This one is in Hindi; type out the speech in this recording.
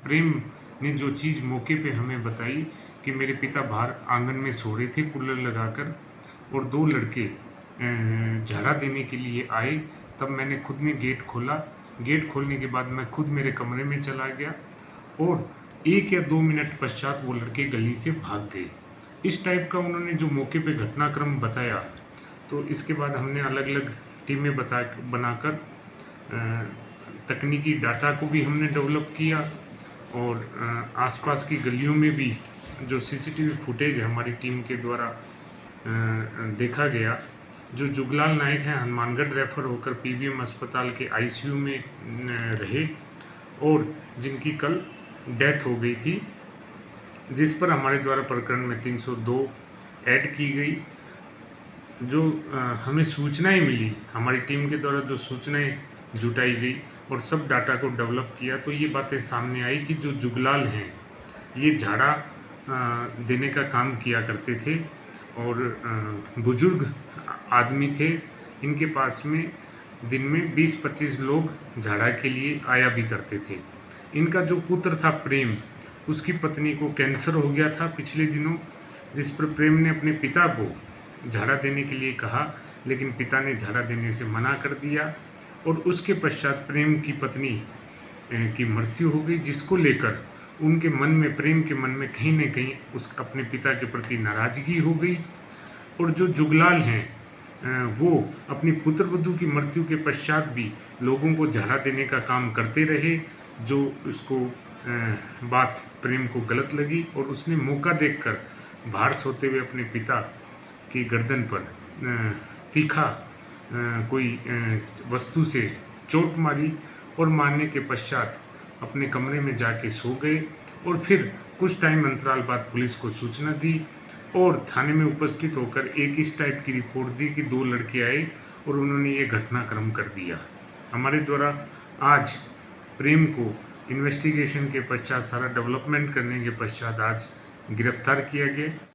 प्रेम ने जो चीज़ मौके पे हमें बताई कि मेरे पिता बाहर आंगन में सो रहे थे कूलर लगाकर और दो लड़के झाड़ा देने के लिए आए। तब मैंने खुद ने गेट खोला। गेट खोलने के बाद मैं खुद मेरे कमरे में चला गया और 1 या 2 मिनट पश्चात वो लड़के गली से भाग गए। इस टाइप का उन्होंने जो मौके पे घटनाक्रम बताया, तो इसके बाद हमने अलग अलग टीमें बनाकर तकनीकी डाटा को भी हमने डेवलप किया और आसपास की गलियों में भी जो सीसीटीवी फुटेज हमारी टीम के द्वारा देखा गया, जो जुगलाल नायक हैं हनुमानगढ़ रेफर होकर पीबीएम अस्पताल के आईसीयू में रहे और जिनकी कल डेथ हो गई थी, जिस पर हमारे द्वारा प्रकरण में 302 ऐड की गई। जो हमें सूचनाएं मिली, हमारी टीम के द्वारा जो सूचनाएं जुटाई गई और सब डाटा को डेवलप किया, तो ये बातें सामने आई कि जो जुगलाल हैं ये झाड़ा देने का काम किया करते थे और बुजुर्ग आदमी थे। इनके पास में दिन में 20-25 लोग झाड़ा के लिए आया भी करते थे। इनका जो पुत्र था प्रेम, उसकी पत्नी को कैंसर हो गया था पिछले दिनों, जिस पर प्रेम ने अपने पिता को झाड़ा देने के लिए कहा, लेकिन पिता ने झाड़ा देने से मना कर दिया और उसके पश्चात प्रेम की पत्नी की मृत्यु हो गई, जिसको लेकर उनके मन में, प्रेम के मन में कहीं न कहीं उस अपने पिता के प्रति नाराज़गी हो गई। और जो जुगलाल हैं वो अपनी पुत्रवधू की मृत्यु के पश्चात भी लोगों को झाड़ा देने का काम करते रहे, जो उसको बात प्रेम को गलत लगी और उसने मौका देखकर बाहर सोते हुए अपने पिता की गर्दन पर तीखा कोई वस्तु से चोट मारी और मारने के पश्चात अपने कमरे में जाके सो गए और फिर कुछ टाइम अंतराल बाद पुलिस को सूचना दी और थाने में उपस्थित होकर एक इस टाइप की रिपोर्ट दी कि 2 लड़के आए और उन्होंने ये घटनाक्रम कर दिया। हमारे द्वारा आज प्रेम को इन्वेस्टिगेशन के पश्चात, सारा डेवलपमेंट करने के पश्चात आज गिरफ्तार किया गया।